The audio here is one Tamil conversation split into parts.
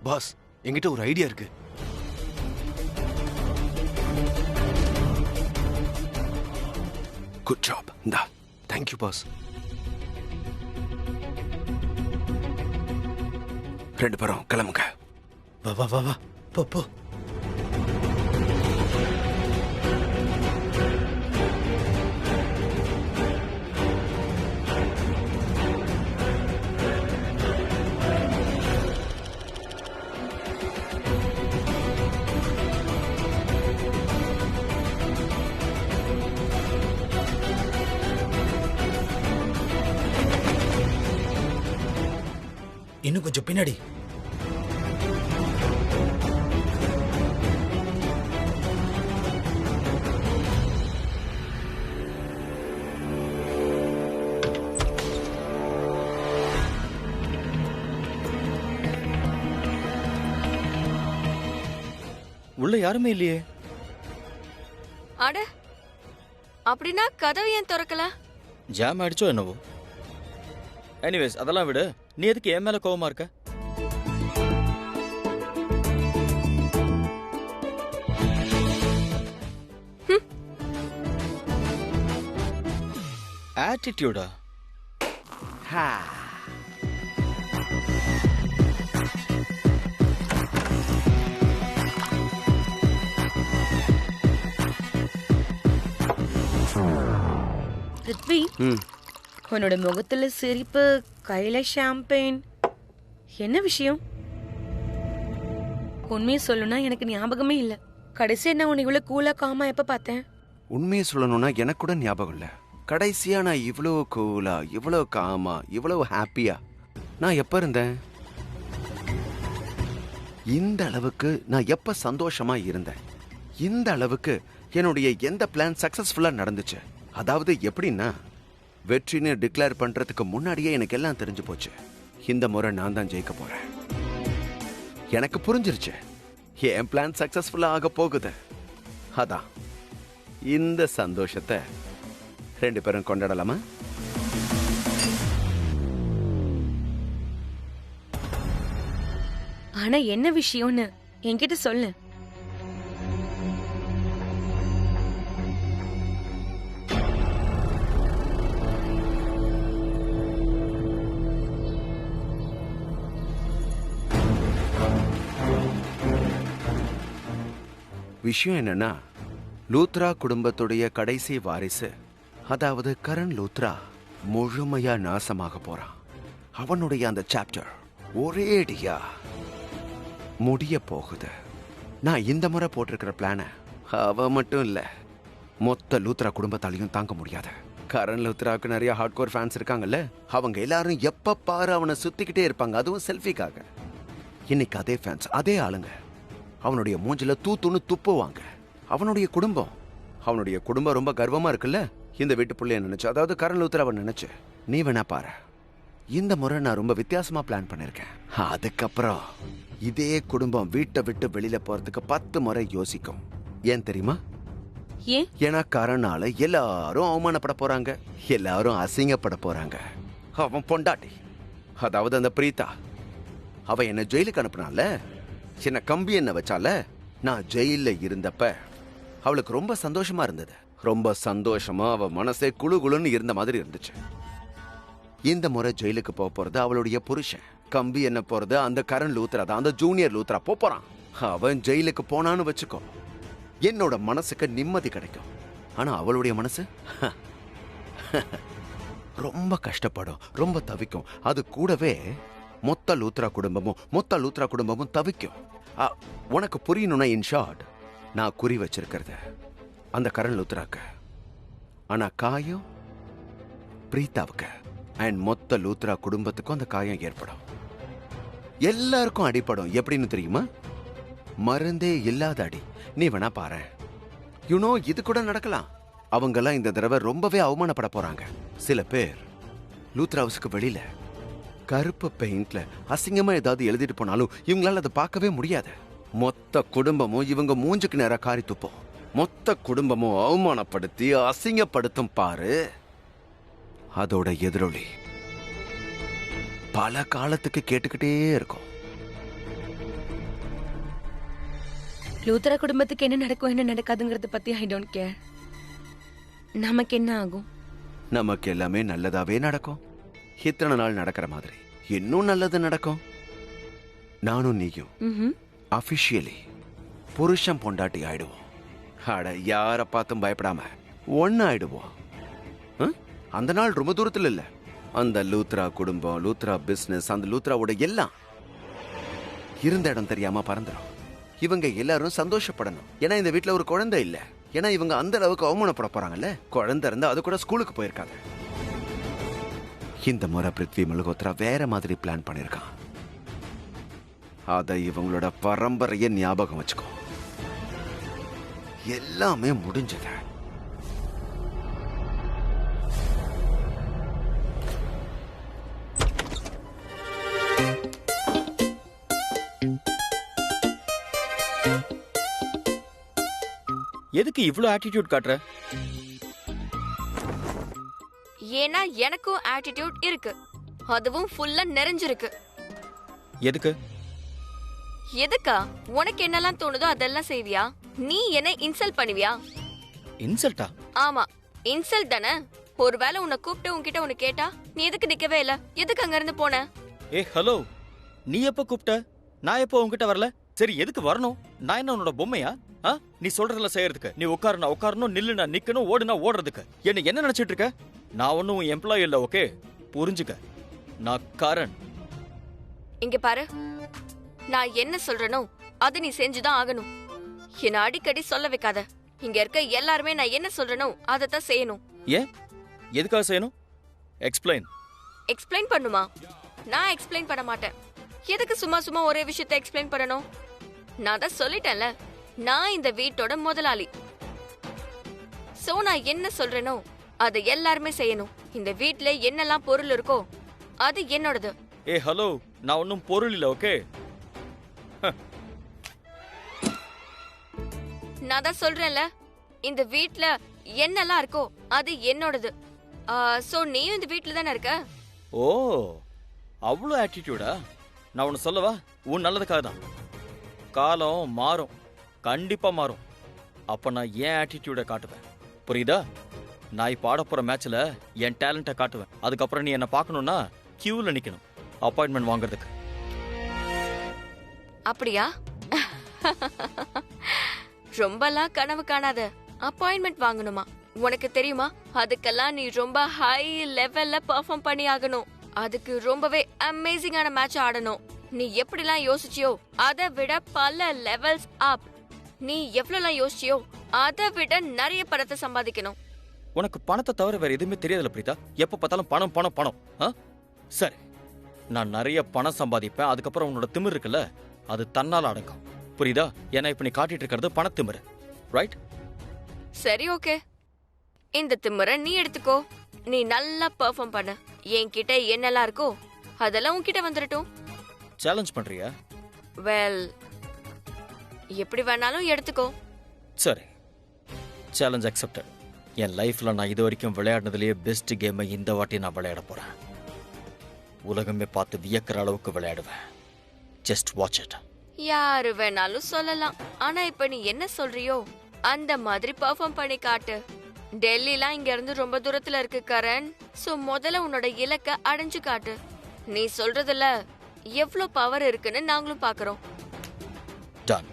பாஸ், என்கிட்ட ஒரு ஐடியா இருக்கு. Good job. இந்தா. Thank you boss. 2 பேரும் கிளம்புங்க. வா வா வா வா, போ போ. இன்னும் கொஞ்சம் பின்னாடி. உள்ள யாருமே இல்லையே. அட, அப்படின்னா கதவு ஏன் திறக்கல? ஜாம் ஆயிடுச்சோ என்னவோ. எனிவேஸ், அதெல்லாம் விடு. நீ எதுக்கு என் மேல கோவமா இருக்க? ஆட்டிடியூடா? ரித்வி, உன்னோட முகத்துல சிரிப்பு, கையில ஷாம்பெயின், என்ன விஷயம்? உண்மையை சொல்லணும்னா எனக்கு ஞாபகமே இல்ல. கடைசியா நான் உன்னை இவ்வளவு கூலா காமா எப்ப பார்த்தேன்? உண்மையை சொல்லணும்னா எனக்கு கூட ஞாபகம் இல்ல. கடைசியா நான் இவ்வளவு கூலா, இவ்வளவு காமா, இவ்வளவு ஹாப்பியா நான் எப்ப இருந்தேன்? இந்த அளவுக்கு நான் எப்ப சந்தோஷமா இருந்தேன்? இந்த அளவுக்கு என்னுடைய எந்த பிளான் சக்சஸ்ஃபுல்லா நடந்துச்சு? அதாவது எப்படின்னா, வெற்றின்னு டிக்ளேர் பண்றதுக்கு முன்னாடியே எனக்கு எல்லாம் தெரிஞ்சு போச்சு. இந்த முறை நான் தான் ஜெயிக்க போறேன். எனக்கு புரிஞ்சிருச்சு, என் பிளான் சக்சஸ்ஃபுல்லா ஆக போகுது. அதான் இந்த சந்தோஷத்தை 2 பேரும் கொண்டாடலாமா? ஆனா என்ன விஷயம்னு என்கிட்ட சொல்லு. விஷயம் என்னன்னா, லூத்ரா குடும்பத்துடைய கடைசி வாரிசு, அதாவது கரண் லூத்ரா, முழுமையா நாசமாக போறான். அவனுடைய அந்த சாப்டர் ஒரேடியா முடிய போகுது. நான் இந்த முறை போட்டிருக்கிற பிளான அவ மட்டும் இல்ல, மொத்த லூத்ரா குடும்பத்தாலையும் தாங்க முடியாது. கரண் லூத்ராவுக்கு நிறைய ஹார்ட்கோர் ஃபேன்ஸ் இருக்காங்கல்ல, அவங்க எல்லாரும் எப்ப பாரு அவனை சுத்திக்கிட்டே இருப்பாங்க, அதுவும் செல்ஃபிக்காக. இன்னைக்கு அதே ஃபேன்ஸ், அதே ஆளுங்க அவனுடைய மூஞ்சில தூத்துன்னு துப்புவாங்க. அவனுடைய குடும்பம் ரொம்ப கர்வமா இருக்குல்ல இந்த வீட்டு பிள்ளைய நினைச்சு, அதாவது கரண் லூத்ராவை நினைச்சு. நீ வேணா பாரு, இந்த முறை நான் ரொம்ப வித்தியாசமா பிளான் பண்ணிருக்கேன். அதுக்கப்புறம் இதே குடும்பம் வீட்டை விட்டு வெளியில போறதுக்கு 10 முறை யோசிக்கும். ஏன் தெரியுமா? ஏன்னா கரணால எல்லாரும் அவமானப்பட போறாங்க, எல்லாரும் அசிங்கப்பட போறாங்க. அவன் பொண்டாட்டி, அதாவது அந்த பிரீதா, அவ என்ன ஜெயிலுக்கு அனுப்புனால, சின்ன கம்பி என்ன வச்சால, நான் ஜெயில இருந்தப்ப அவளுக்கு ரொம்ப சந்தோஷமா இருந்தது. ரொம்ப சந்தோஷமா அவ மனசே குழு குழுன்னு இருந்த மாதிரி இருந்துச்சு. இந்த முறை ஜெயிலுக்கு போறது அவளுடைய புருஷன். கம்பி என்ன போறது அந்த கரண் லூத்ரா தான், அந்த ஜூனியர் லூத்ரா போறான். அவன் ஜெயிலுக்கு போனான்னு வச்சுக்கோ, என்னோட மனசுக்கு நிம்மதி கிடைக்கும். ஆனா அவளுடைய மனசு ரொம்ப கஷ்டப்படும், ரொம்ப தவிக்கும். அது கூடவே மொத்த லூத்ரா குடும்பமும் தவிக்கும். உனக்கு புரியணும்னா, இன் ஷார்ட், நான் குறி வச்சிருக்கிறது அந்த கரண் லூத்ராக்கு, ஆனா காயம் பிரீதாவுக்கு. அண்ட் மொத்த லூத்ரா குடும்பத்துக்கும் அந்த காயம் ஏற்படும். எல்லாருக்கும் அடிப்படும். எப்படின்னு தெரியுமா? மருந்தே இல்லாத அடி. நீ வேணா பாரு. யூனோ, இது கூட நடக்கலாம். அவங்கெல்லாம் இந்த தடவை ரொம்பவே அவமானப்பட போறாங்க. சில பேர் லூத்ரா ஹவுஸுக்கு வெளியில கருப்பு பெயிண்ட்ல அசிங்கமா ஏதாவது எழுதிட்டு போனாலும் இவங்களால அதை பார்க்கவே முடியாது. மொத்த குடும்பமும் இவங்க மூஞ்சுக்கு நேரா காரி துப்போம். மொத்த குடும்பமும் அவமானப்படுத்தி அசிங்கப்படுத்தும் பாரு. அதோட எதிரொலி பல காலத்துக்கு கேட்டுக்கிட்டே இருக்கும். லூத்ரா குடும்பத்துக்கு என்ன நடக்கும் என்ன நடக்காதுங்கறத பத்தி ஐ டோன்ட் கேர். நமக்கு என்ன ஆகும்? நமக்கு எல்லாமே நல்லதாவே நடக்கும். இத்தனை நாள் நடக்கிற மாதிரி இன்னும் நல்லது நடக்கும். நானும் நீயும் அபிஷியலி புருஷன் பொண்டாட்டி ஆயிடுவோம். அட, யார பார்த்தும் பயப்படாம ஒன்னு ஆயிடுவோம். அந்த நாள் ரொம்ப தூரத்துல இல்ல. அந்த லூத்ரா குடும்பம், லூத்ரா பிசினஸ், அந்த லூத்ராவோட எல்லாம் இருந்த இடம் தெரியாம பறந்துடும். இவங்க எல்லாரும் சந்தோஷப்படணும். ஏன்னா இந்த வீட்டுல ஒரு குழந்தை இல்ல. ஏன்னா இவங்க அந்த அளவுக்கு அவமானப்பட போறாங்கல்ல. குழந்தை இருந்தா அது கூட ஸ்கூலுக்கு போயிருக்காங்க. இந்த முறை பிருத்வி மல்கோத்ரா வேற மாதிரி பிளான் பண்ணிருக்கான். அதை இவங்களோட பரம்பரைய ஞாபகம் வச்சுக்கோ. எல்லாமே முடிஞ்சது. எதுக்கு இவ்ளோ ஆட்டிடியூட் காட்டுற? ஏன்னா எனக்கும் ஆட்டிடியூட் இருக்கு. அதுவும் ஃபுல்லா நிறைஞ்சிருக்கு. எதுக்கு? எதுக்கா? உனக்கு என்னெல்லாம் தோணுதோ அதெல்லாம் செய்வியா? நீ என்ன இன்சல்ட் பண்ணுவியா? இன்சல்ட்டா? ஆமா, இன்சல்ட் தானே. ஒருவேளை உன்னை கூப்பிட்டு உன்கிட்ட உன்னை கேட்டா நீ எதுக்கு நிக்கவே இல்ல? எதுக்கு அங்க இருந்து போன? ஏ ஹலோ, நீ எப்ப கூப்பிட்ட? நான் எப்போ உன்கிட்ட வரல? சரி, எதுக்கு வரணும்? நான் என்ன உன்னோட பொம்மையா? நீ சொல்றதுல செய்யறதுக்கு? நீ உட்காருனா உட்காரணும், நில்லுனா நிக்கணும், ஓடுனா ஓடுறதுக்கு. என்ன நினைச்சிட்டு இருக்க? நான் ஒன்னும் எம்ப்ளாயி இல்ல, ஓகே? புரிஞ்சுக்க, நான் கரண். இங்க பாரு, நான் என்ன சொல்றேனோ அது நீ செஞ்சுதான் ஆகணும். என்ன அடிக்கடி சொல்ல வைக்காத. இங்க இருக்க எல்லாருமே நான் என்ன சொல்றேனோ அதைத்தான் செய்யணும். ஏன்? எதுக்காக செய்யணும்? எக்ஸ்பிளைன். எக்ஸ்பிளைன் பண்ணுமா? நான் எக்ஸ்பிளைன் பண்ண மாட்டேன். எதுக்கு சும்மா சும்மா ஒரே விஷயத்தை எக்ஸ்பிளைன் பண்ணணும்? நான் தான் சொல்லிட்டேன்ல, நான் இந்த வீட்டோட முதலாளி. சோ நான் என்ன சொல்றேனோ அதை எல்லாருமே செய்யணும். இந்த வீட்ல என்னெல்லாம் பொருள் இருக்கோ அது என்னோடது. ஏ ஹலோ, நான் ஒன்னும் பொருள் இல்ல, ஓகே? நான் தான் சொல்றேன்ல, இந்த வீட்ல என்னெல்லாம் இருக்கோ அது என்னோடது. சோ நீயும் இந்த வீட்ல தானே இருக்க. ஓ, அவ்வளோ ஆட்டிடியூடா? நான் ஒன்னு சொல்லவா? உன் நல்லதுக்காக தான். காலம் மாறும், கண்டிப்பா மாறும். அப்ப நான் ஏன் ஆட்டிடியூட காட்டுவேன், புரியுதா? நான் இப்ப ஆட போற மேட்ச்ல என் டேலண்ட காட்டுவேன். அதுக்கப்புறம் நீ என்ன பார்க்கணும்னா கியூல நிக்கணும், அப்பாயின்மெண்ட் வாங்குறதுக்கு. அப்படியா? ரொம்பலாம் கனவு காணாத. அப்பாயின்மெண்ட் வாங்கணுமா? உனக்கு தெரியுமா, அதுக்கெல்லாம் நீ ரொம்ப ஹை லெவல்ல பெர்ஃபார்ம் பண்ணி ஆகணும். அதுக்கு ரொம்பவே அமேசிங்கான மேட்ச் ஆடணும். நீ எப்படிலாம் யோசிச்சியோ அதை விட பல லெவல்ஸ் அப். நீ எவ்வளவுலாம் யோசிச்சியோ அதை விட நிறைய பணத்தை சம்பாதிக்கணும். உனக்கு பணத்தை தவிர வேற எதுவுமே தெரியாதுல பிரீதா? எப்ப பார்த்தாலும் பணம் பணம் பணம். சரி, நான் நிறைய பணம் சம்பாதிப்பேன். அதுக்கப்புறம் உன்னோட திமிர் இருக்குல்ல, அது தன்னால அடங்கும், புரியுதா? ஏன்னா இப்ப நீ காட்டிட்டு இருக்கிறது பணத்திமிரு, ரைட்? சரி, ஓகே, இந்த திமிரை நீ எடுத்துக்கோ. நீ நல்லா பெர்ஃபார்ம் பண்ணு. என்கிட்ட என்னெல்லாம் இருக்கோ அதெல்லாம் உன்கிட்ட வந்துடட்டும். சேலஞ்ச் பண்றியா? வெல், எப்படி வேணாலும் எடுத்துக்கோ. சரி, சேலஞ்ச் அக்செப்டட். என் லைஃப்ல நான் இது வரைக்கும் விளையாடினதுலயே பெஸ்ட் கேமை இந்த வாட்டி நான் விளையாட போறேன். உலகமே பார்த்து வியக்கிற அளவுக்கு விளையாடுவேன். Just watch it. யாரு வேணாலும் சொல்லலாம். ஆனா இப்ப நீ என்ன சொல்றியோ அந்த மாதிரி பெர்ஃபார்ம் பண்ணி காட்டு. டெல்லிலாம் இங்க இருந்து ரொம்ப தூரத்துல இருக்கு கரண். சோ முதல்ல உன்னோட இலக்க அடைஞ்சு காட்டு. நீ சொல்றதுல எவ்வளவு பவர் இருக்குன்னு நாங்களும் பாக்குறோம். டன்.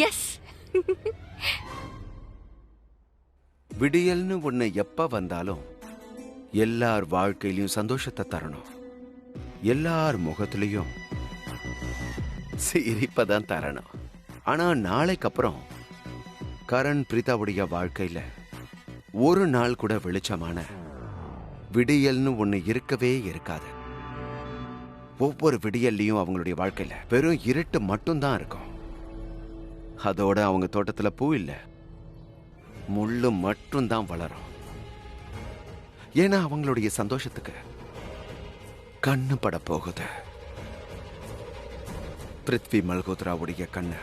எஸ். விடியல்னு ஒண்ணு எப்ப வந்தாலும் எல்லார் வாழ்க்கையிலயும் சந்தோஷத்தை தரணும். எல்லார் முகத்திலையும் சிரிப்பதான் தரணும். ஆனா நாளைக்கு அப்புறம் கரண் பிரீதாவுடைய வாழ்க்கையில ஒரு நாள் கூட வெளிச்சமான விடியல்னு ஒண்ணு இருக்கவே இருக்காது. ஒவ்வொரு விடியல்லையும் அவங்களுடைய வாழ்க்கையில வெறும் இருட்டு மட்டும்தான் இருக்கும். அதோட அவங்க தோட்டத்துல பூ இல்ல, முள்ளு மட்டும்தான் வளரும். ஏன்னா அவங்களுடைய சந்தோஷத்துக்கு கண்ணு பட போகுது. பிருத்வி மல்கோத்ராவுடைய கண்ணு.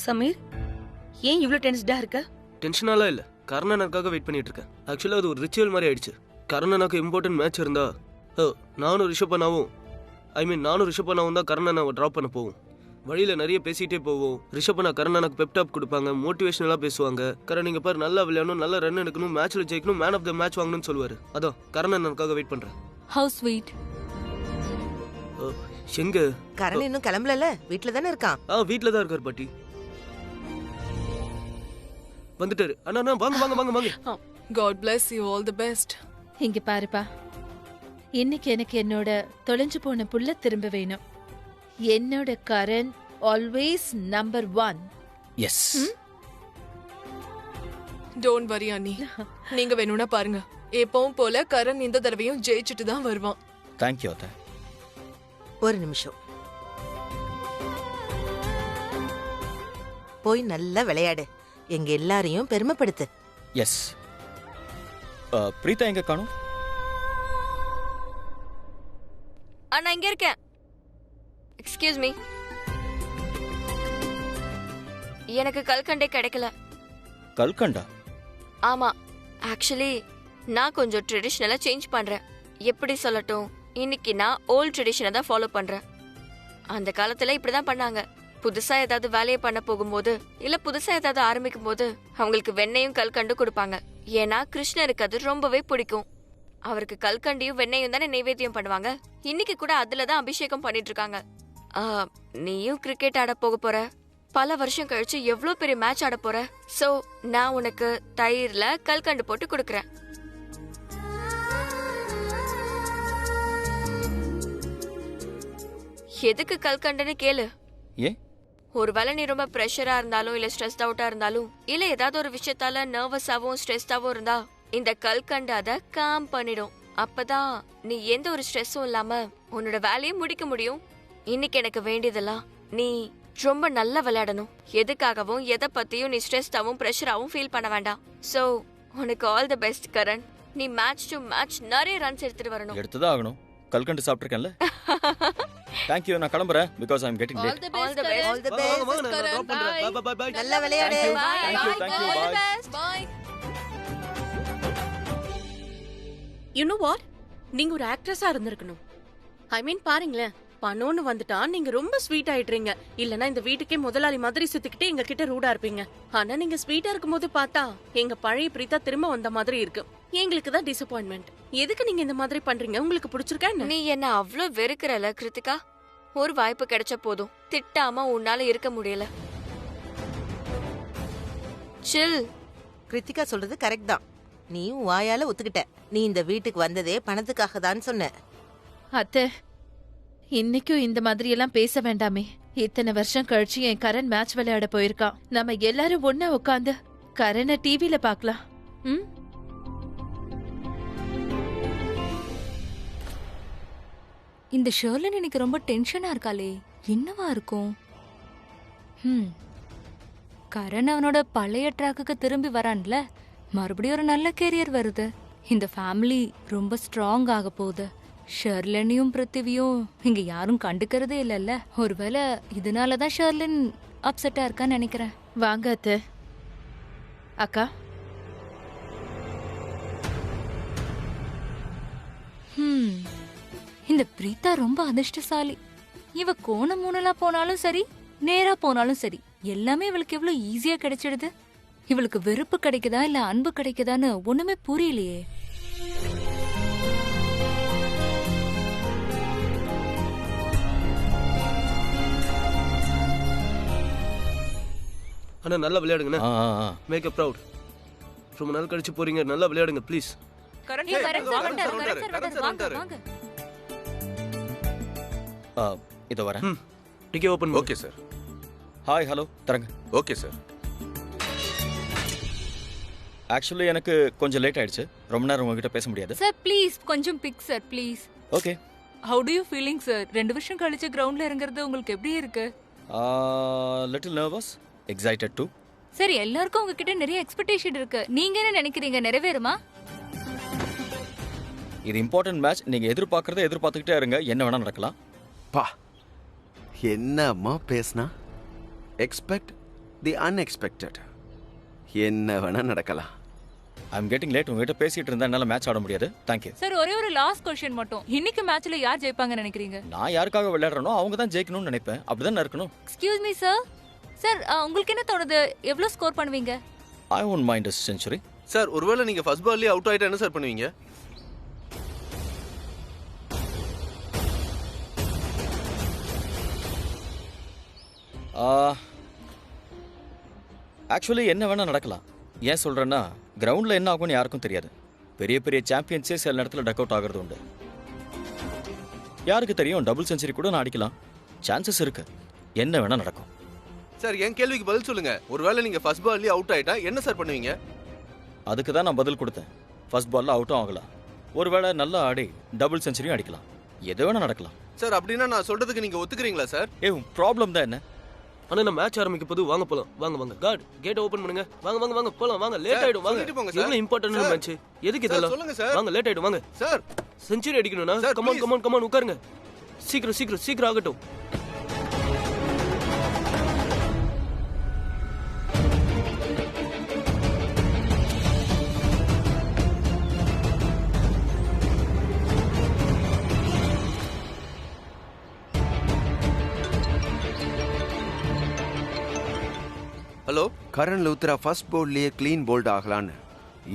சமீர், ஏன் இவ்ளோ டென்ஸ்டா இருக்க? டென்ஷனாலாம் இல்லை, கர்ணனுக்காக வெயிட் பண்ணிட்டு இருக்கேன். ஆக்சுவலாக அது ஒரு ரிச்சுவல் மாதிரி ஆயிடுச்சு. கர்ணனுக்கு இம்பார்ட்டன்ட் மேட்ச் இருந்தா நானும் ரிஷபனாவும் தான் கர்ணனை ட்ராப் பண்ண போவோம். வழியில் நிறைய பேசிகிட்டே போவோம். ரிஷபனா கர்ணனுக்கு பெப்டாப் கொடுப்பாங்க, மோட்டிவேஷனலாக பேசுவாங்க. நீங்கள் பாரு நல்லா விளையாடணும், நல்லா ரன் எடுக்கணும், மேட்ச்ல ஜெயிக்கணும், மேன் ஆஃப் த மேட்ச் வாங்கணும்னு சொல்லுவார். அதோ கர்ணனுக்காக வெயிட் பண்ணுறேன். How sweet. எங்க கரண் இன்னும் கிளம்பல, வீட்ல தானே இருக்கான். வீட்டில் தான் இருக்கார் பாட்டி. வந்துட்டாரு. அண்ணா வாங்க வாங்க வாங்க வாங்க. God bless you, all the best. இங்க பாருப்பா, இன்னைக்கு எனக்கு என்னோட தொலைஞ்சு போன புள்ள திரும்ப வேணும். என்னோட Karan always number 1. Yes. Don't worry அண்ணி, நீங்க வேணும்னா பாருங்க, எப்பவும் போல கரண் இந்த தடவையும் ஜெயிச்சுட்டு தான் வருவான். தேங்க்யூ அத்தை. ஒரு நிமிஷம், போய் நல்லா விளையாடு, எங்க எல்லாரையும் பெருமைப்படுத்து. எஸ். பிரீதா எங்க காணோம்? நான் இங்க இருக்கேன். எக்ஸ்கியூஸ் மீ, எனக்கு கல்கண்டே கிடைக்கல. கல்கண்டா? ஆமா, ஆக்சுவலி நான் கொஞ்சம் ட்ரெடிஷ்னலா சேஞ்ச் பண்றேன். எப்படி சொல்லட்டும், இன்னைக்கு நான் ஓல்ட் ட்ரெடிஷனை தான் ஃபாலோ பண்றேன். அந்த காலத்துல இப்படிதான் பண்ணாங்க. புதுசா ஏதாவது வேலையை பண்ண போகும்போது இல்ல புதுசா ஏதாவது ஆரம்பிக்கும் போது அவங்களுக்கு வெண்ணையும் கல்கண்டு கொடுப்பாங்க. ஏன்னா கிருஷ்ணருக்கு அது ரொம்பவே பிடிக்கும். அவருக்கு கல்கண்டியும் வெண்ணையும் தானே நைவேத்தியம் பண்ணுவாங்க. இன்னைக்கு கூட அதுலதான் அபிஷேகம் பண்ணிட்டு இருக்காங்க. நீயும் கிரிக்கெட் ஆட போக போற, பல வருஷம் கழிச்சு எவ்வளவு பெரிய மேட்ச் ஆட போற. சோ நான் உனக்கு தயிர்ல கல்கண்டு போட்டு கொடுக்கறேன். எதுக்கு கல்கண்டுன்னு கேளு. ஏ? ஒருவேளை நீ ரொம்ப பிரஷரா இருந்தாலும் இல்ல ஸ்ட்ரெஸ்ட் அவுட்டா இருந்தாலும் இல்ல ஏதாவது ஒரு விஷயத்தால நர்வஸாவும் ஸ்ட்ரெஸ்டாவும் இருந்தா இந்த கல்கண்டு அத காம் பண்ணிடும். அப்பதான் நீ எந்த ஒரு ஸ்ட்ரெஸ்ஸும் இல்லாம உன்னோட வேலையை முடிக்க முடியும். இன்னைக்கு எனக்கு வேண்டியதெல்லாம் நீ ரொம்ப நல்லா விளையாடணும். எதுக்காகவும் எதை பத்தியும் நீ ஸ்ட்ரெஸ்டாவும் பிரஷராவும் ஃபீல் பண்ண வேண்டாம். சோ உனக்கு ஆல் தி பெஸ்ட் கரண். நீ மேட்ச் டு மேட்ச் நிறைய ரன்ஸ் எடுத்துட்டு வரணும். எடுத்துதான் ஆகணும். கல்கண்டு சாப்பிட்டிருக்கேன்ல. தேங்க்யூ, நான் கிளம்புறேன் because I'm getting late. All the best. நல்லா விளையாடு. Thank you, bye. Bye. You know what? நீங்க ஒரு ஆக்ட்ரஸா இருந்திருக்கணும். ஐ மீன் பாருங்களேன், பணம்னு வந்துட்டா நீங்க ரொம்ப ஸ்வீட் ஆயிடுறீங்க. இல்லனா இந்த வீட்டுக்கே முதலாளி மாதிரி சுத்திக்கிட்டு எங்க கிட்ட ரூடா இருப்பீங்க. ஆனா நீங்க ஸ்வீட்டா இருக்கும்போது பார்த்தா எங்க பழைய பிரீதா திரும்ப வந்த மாதிரி இருக்கு. எங்களுக்கு தான் டிசப்பாயின்மெண்ட். எதுக்கு நீங்க இந்த மாதிரி பண்றீங்க? உங்களுக்கு பிடிச்சிருக்கா? நீ என்ன அவ்ளோ வெறுக்கறல கிருத்திகா? ஒரு வாய்ப்பு கிடைச்ச போதும், திட்டாம உன்னால இருக்க முடியல. சில். கிருத்திகா சொல்றது கரெக்ட் தான். நீயும் வாயால ஒத்துக்கிட்ட. நீ இந்த வீட்டுக்கு வந்ததே பணத்துக்காக தான் சொன்ன. அத்தை, இன்னைக்கும் இந்த மாதிரி எல்லாம் பேச வேண்டாமே. இத்தனை வருஷம் கழிச்சு என் கரண் மேட்ச் விளையாட போயிருக்கான். நம்ம எல்லாரும் ஒண்ணா உட்காந்து கரனை டிவில பாக்கலாம். இந்த ஷர்லின் எனக்கு ரொம்ப டென்ஷனா இருக்காளே, என்னவா இருக்கும்? கரண் அவனோட பழைய ட்ராக்குக்கு திரும்பி வரான்ல, மறுபடியும் ஒரு நல்ல கெரியர் வருது. இந்த ஃபேமிலி ரொம்ப ஸ்ட்ராங் ஆக போகுது. ஷர்லினையும் பிருத்திவியும் இங்க யாரும் கண்டுக்கிறதே இல்லைல்ல. ஒருவேளை இதனாலதான் ஷர்லின் அப்செட்டா இருக்கான்னு நினைக்கிறேன். வாங்க அத்தை. அக்கா, இந்த பிரீதா ரொம்ப அதிர்ஷ்டசாலி. இவ கோண மூணலா போனாலும் சரி, நேரா போனாலும் சரி, எல்லாமே இவளுக்கு எவ்வளவு ஈஸியா கிடைச்சிடுது. இவளுக்கு வெறுப்பு கிடைக்குதா இல்ல அன்பு கிடைக்குதான்னு ஒண்ணுமே புரியலையே. அண்ணா நல்லா விளையாடுங்கண்ணா. Make a proud. ரொம்ப நாள் கழிச்சு போறீங்க, நல்லா விளையாடுங்க ப்ளீஸ். இதோ வரேன். Ticket open. Okay sir. Hi, hello, தரங்க. Okay sir. ஆக்சுவலி எனக்கு கொஞ்சம் லேட் ஆயிடுச்சு. ரொம்ப நேரம் உங்ககிட்ட பேச முடியாது. சார் ப்ளீஸ் கொஞ்சம் pick sir please. Okay. How do you feeling sir? 2 வருஷம் கழிச்சு கிரவுண்ட்ல இறங்குறது உங்களுக்கு எப்படி இருக்கு? Little nervous, excited too. சரி, எல்லாருக்கும் உங்ககிட்ட நிறைய எக்ஸ்பெக்டேஷன் இருக்கு. நீங்க என்ன நினைக்கிறீங்க, நிறைவேறுமா? இது இம்பார்ட்டன்ட் மேட்ச். நீங்க எதிர்பார்க்கறத எதிர்பார்த்துக்கிட்டே இருங்க, என்ன வேணா நடக்கலாம். பா, என்னம்மா பேசுனா? எக்ஸ்பெக்ட் தி அன்எக்ஸ்பெக்டட். என்ன வேணா நடக்கலாம். I'm getting late. உங்ககிட்ட பேசிட்டு இருந்தா என்னால மேட்ச் ஆட முடியாது. தேங்க்யூ. சார் ஒரே ஒரு லாஸ்ட் क्वेश्चन மட்டும். இன்னைக்கு மேட்ச்ல யார் ஜெயிப்பாங்க நினைக்கிறீங்க? நான் யாருக்காக விளையாடுறனோ அவங்க தான் ஜெயிக்கணும்னு நினைப்பேன். அப்படிதான் இருக்கணும். Excuse me sir. சார் உங்களுக்கு என்ன தோணுது? எவ்வளவு ஸ்கோர் பண்ணுவீங்க? I won't mind a century. Sir ஒருவேளை நீங்க ஃபர்ஸ்ட் பால்லே அவுட் ஆயிட்டா என்ன சார் பண்ணுவீங்க? ஆக்சுவலி என்ன வேணா நடக்கலாம். ஏன் சொல்றேன்னா கிரவுண்ட்ல என்ன ஆகும்னு யாருக்கும் தெரியாது. பெரிய பெரிய சாம்பியன்ஸே சில நேரத்தில் டக் அவுட் ஆகிறது உண்டு. யாருக்கு தெரியும், டபுள் செஞ்சுரி கூட நான் அடிக்கலாம். சான்சஸ் இருக்கு. என்ன வேணா நடக்கும். சார் என் கேள்விக்கு பதில் சொல்லுங்க. ஒருவேளை நீங்க ஃபர்ஸ்ட் பால்லே அவுட் ஆயிட்டா என்ன சார் பண்ணுவீங்க? அதுக்கு தான் நான் பதில் கொடுத்தேன். ஃபர்ஸ்ட் பால்ல அவுட்டும் ஆகலாம். ஒருவேளை நல்லா ஆடி டபுள் செஞ்சுரியும் அடிக்கலாம். எது வேணா நடக்கலாம். சார் அப்படின்னா நான் சொல்றதுக்கு நீங்க ஒத்துக்கிறீங்களா சார்? ப்ராப்ளம் தான் என்ன? ஆனா நான் மேட்ச் ஆரம்பிக்க போது வாங்க போலாம். வாங்க கார்டு கேட் ஓபன் பண்ணுங்க. வாங்க போலாம். வாங்க லேட் ஆயிடும். வாங்க எவ்வளவு இம்பார்ட்டன்ட் மேட்ச். எதுக்கு இதெல்லாம்? சொல்லுங்க சார். வாங்க லேட் ஆயிடும். வாங்க சார். செஞ்சுரி அடிக்கணும்னா கமான் உட்காருங்க. சீக்கிரம் ஆகட்டும். ஹலோ, கரண் லூத்ரா ஃபர்ஸ்ட் போல்ட்லயே க்ளீன் போல்ட் ஆகலான்னு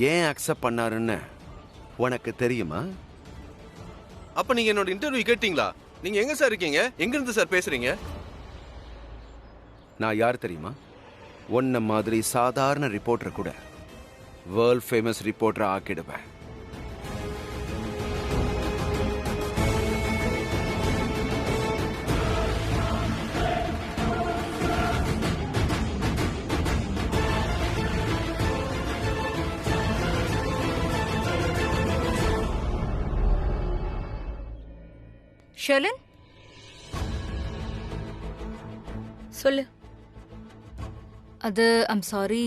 ஏன் அக்செப்ட் பண்ணாருன்னு உனக்கு தெரியுமா? அப்ப நீங்க என்னோட இன்டர்வியூ கேட்டீங்களா? நீங்க எங்க சார் இருக்கீங்க? எங்க இருந்து சார் பேசுறீங்க? நான் யார் தெரியுமா? உன்ன மாதிரி சாதாரண ரிப்போர்ட்டர் கூட வேர்ல்ட் ஃபேமஸ் ரிப்போர்ட்டர் ஆக்கிடுவேன். ஷர்லின் சொல்லு. அது ஐம் சாரி,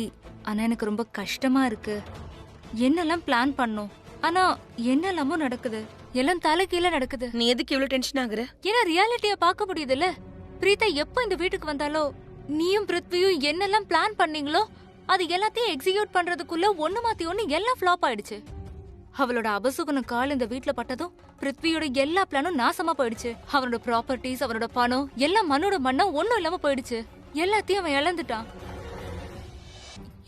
ஆனா எனக்கு ரொம்ப கஷ்டமா இருக்கு. என்னெல்லாம் பிளான் பண்ணோம், ஆனா என்னெல்லாமோ நடக்குது. எல்லாம் தலை கீழே நடக்குது. நீ எதுக்கு இவ்வளவு டென்ஷன் ஆகுற? ஏன்னா ரியாலிட்டிய பார்க்க முடியுதுல்ல. பிரீதா எப்போ இந்த வீட்டுக்கு வந்தாலோ நீயும் பிருத்வியும் என்னெல்லாம் பிளான் பண்ணீங்களோ அது எல்லாத்தையும் எக்ஸிக்யூட் பண்றதுக்குள்ள ஒண்ணு மாத்தி ஒண்ணு எல்லாம் ஃபிளாப் ஆயிடுச்சு. அவளோட அபசுகுன கால் இந்த வீட்டுல பட்டதும் பிருத்வியோட எல்லா பிளானும் நாசமா போயிடுச்சு. அவனோட ப்ராப்பர்ட்டிஸ், அவனோட பணம் எல்லாம் மண்ணோட மண்ணா ஒண்ணும் இல்லாம போயிடுச்சு. எல்லாத்தையும் அவன் இழந்துட்டான்.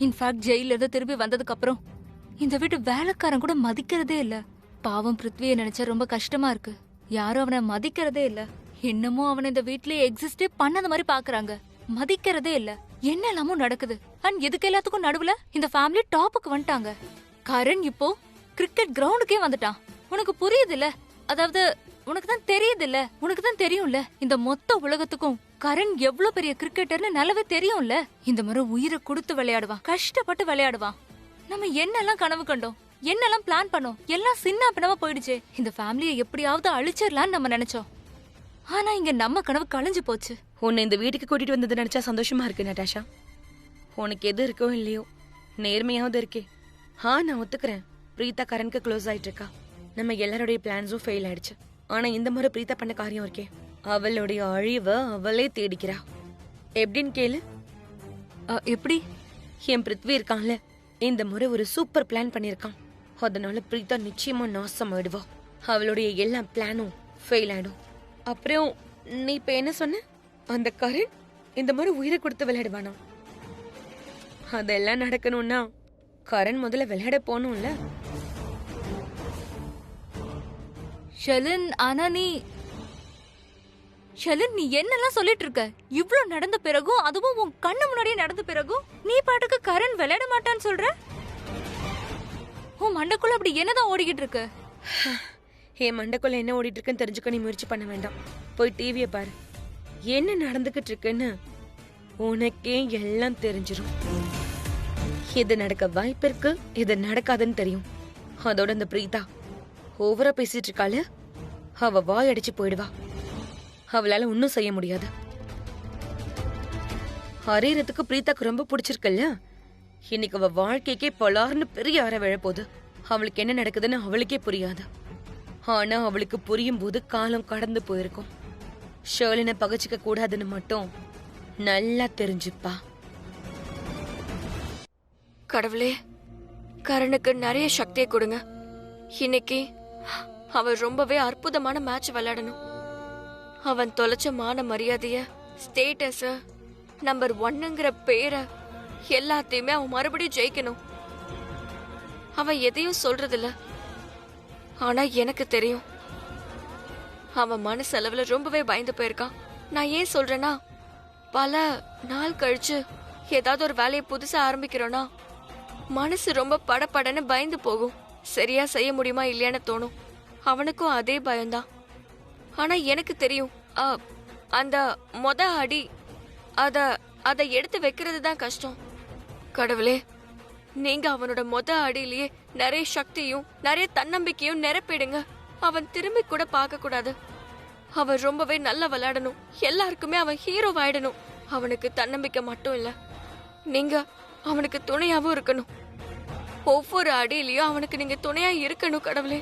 இன்ஃபேக்ட் ஜெயில இருந்து திரும்பி வந்ததுக்கு அப்புறம் இந்த வீட்டு வேலைக்காரன் கூட மதிக்கிறதே இல்ல. பாவம் பிருத்வியை நினைச்சா ரொம்ப கஷ்டமா இருக்கு. யாரும் அவனை மதிக்கிறதே இல்ல. இன்னமும் அவனை இந்த வீட்லயே எக்ஸிஸ்டே பண்ணாத மாதிரி பாக்குறாங்க. மதிக்கிறதே இல்ல. என்னெல்லாமோ நடக்குது. அண்ட் எதுக்கு எல்லாத்துக்கும் நடுவுல இந்த ஃபேமிலி டாப்புக்கு வந்துட்டாங்க. கரண் இப்போ கிரிக்கெட் கிரவுண்டுக்கே வந்துட்டான். உனக்கு புரியுது இல்ல? அதாவது உனக்கு தான் தெரியுது இல்ல? உனக்கு தான் தெரியும்ல இந்த மொத்த உலகத்துக்கும் கரண் எவ்வளவு பெரிய கிரிக்கெட்டர்னு நல்லாவே தெரியும்ல. இந்த முறை உயிரை கொடுத்து விளையாடுவான், கஷ்டப்பட்டு விளையாடுவான். நம்ம என்னெல்லாம் கனவு கண்டோம், என்னெல்லாம் பிளான் பண்ணோம், எல்லாம் சின்ன பின்னமா போயிடுச்சு. இந்த ஃபேமிலியை எப்படியாவது அழிச்சிடலான்னு நம்ம நினைச்சோம். ஆனா இங்க நம்ம கனவு கழிஞ்சு போச்சு. உன்னை இந்த வீட்டுக்கு கூட்டிட்டு வந்தது நினைச்சா சந்தோஷமா இருக்கு நட்டாஷா. உனக்கு எது இருக்கோ இல்லையோ நேர்மையாவது இருக்கே. நான் ஒத்துக்கிறேன், பிரீதா கரனுக்கு க்ளோஸ் ஆயிட்டு இருக்கா. நம்ம எல்லாருடைய பிளான்ஸும் ஃபெயில் ஆயிடுச்சு. ஆனா இந்த முறை பிரீதா பண்ண காரியம் இருக்கே, அவளுடைய அழிவை அவளே தேடிக்கிறா. எப்படின்னு கேளு. எப்படி? என் பிருத்வி இருக்கான்ல, இந்த முறை ஒரு சூப்பர் பிளான் பண்ணிருக்கான். அதனால பிரீதா நிச்சயமா நாசம் ஆயிடுவா. அவளுடைய எல்லா பிளானும் ஃபெயில் ஆயிடும். அப்புறம் நீ இப்ப என்ன சொன்ன? அந்த கரண் இந்த முறை உயிரை கொடுத்து விளையாடுவானா? அதெல்லாம் நடக்கணும்னா கரண் முதல்ல விளையாட போகணும்ல. ஷலின், ஆனா ஷலின் நீ என்னெல்லாம் சொல்லிட்டு இருக்க? இவ்ளோ நடந்த பிறகும், அதுவும் உன் கண்ணு முன்னாடியே நடந்த பிறகும் நீ பாட்டுக்கு கரண் விளையாட மாட்டான்னு சொல்ற? உன் மண்டைக்குள்ள அப்படி என்னதான் ஓடிக்கிட்டு இருக்கு? என் மண்டைக்குள்ள என்ன ஓடிட்டு இருக்குன்னு தெரிஞ்சுக்க நீ முயற்சி பண்ண வேண்டாம். போய் டிவியை பாரு. என்ன நடந்துகிட்டு இருக்குன்னு உனக்கே எல்லாம் தெரிஞ்சிடும். இது நடக்க வாய்ப்பு இருக்கு, இது நடக்காதுன்னு தெரியும். அதோட அந்த பிரீதா ஓவரா பேசிட்டு இருக்காளு, அவ வாய் அடிச்சு போயிடுவா. அவளால ஒன்னும் செய்ய முடியாது. ஹரீரத்துக்கு பிரீதாக்கு ரொம்ப பிடிச்சிருக்குல்ல. இன்னைக்கு அவ வாழ்க்கைக்கே பொலார்னு பெரிய அற விழப்போகுது. அவளுக்கு என்ன நடக்குதுன்னு அவளுக்கே புரியாது. ஆனா அவளுக்கு புரியும் போது காலம் கடந்து போயிருக்கும். ஷர்லினை பகச்சிக்க கூடாதுன்னு மட்டும் நல்லா தெரிஞ்சுப்பா. கடவுளே, கரனுக்கு நிறைய சக்தியை கொடுங்க. இன்னைக்கு அவன் ரொம்பவே அற்புதமான மேட்ச் விளையாடணும். அவன் தொலைச்ச மான மரியாதைய, ஸ்டேட்டஸ, நம்பர் 1ங்கிற பேரை எல்லாத்தையுமே அவன் மறுபடியும் ஜெயிக்கணும். அவன் எதையும் சொல்றதில்ல, ஆனா எனக்கு தெரியும் அவன் மனசளவுல ரொம்பவே பயந்து போயிருக்கான். நான் ஏன் சொல்றேன்னா, பல நாள் கழிச்சு ஏதாவது ஒரு வேலையை புதுசா ஆரம்பிக்கிறோன்னா மனசு ரொம்ப படபடன்னு பயந்து போகும். சரியா செய்ய முடியுமா இல்லையான்னு தோணும். அவனுக்கும் அதே பயம்தான். ஆனா எனக்கு தெரியும், அந்த மொத அடி அத எடுத்து வைக்கிறது தான் கஷ்டம். கடவுளே, நீங்க அவனோட மொத அடியிலேயே நிறைய சக்தியும் நிறைய தன்னம்பிக்கையும் நிரப்பிடுங்க. அவன் திரும்பி கூட பார்க்க கூடாது. அவன் ரொம்பவே நல்லா விளையாடணும். எல்லாருக்குமே அவன் ஹீரோ ஆயிடணும். அவனுக்கு தன்னம்பிக்கை மட்டும் இல்ல, நீங்க அவனுக்கு துணையாவும் இருக்கணும். ஒவ்வொரு அடியிலயும் அவனுக்கு நீங்க துணையா இருக்கணும் கடவுளே.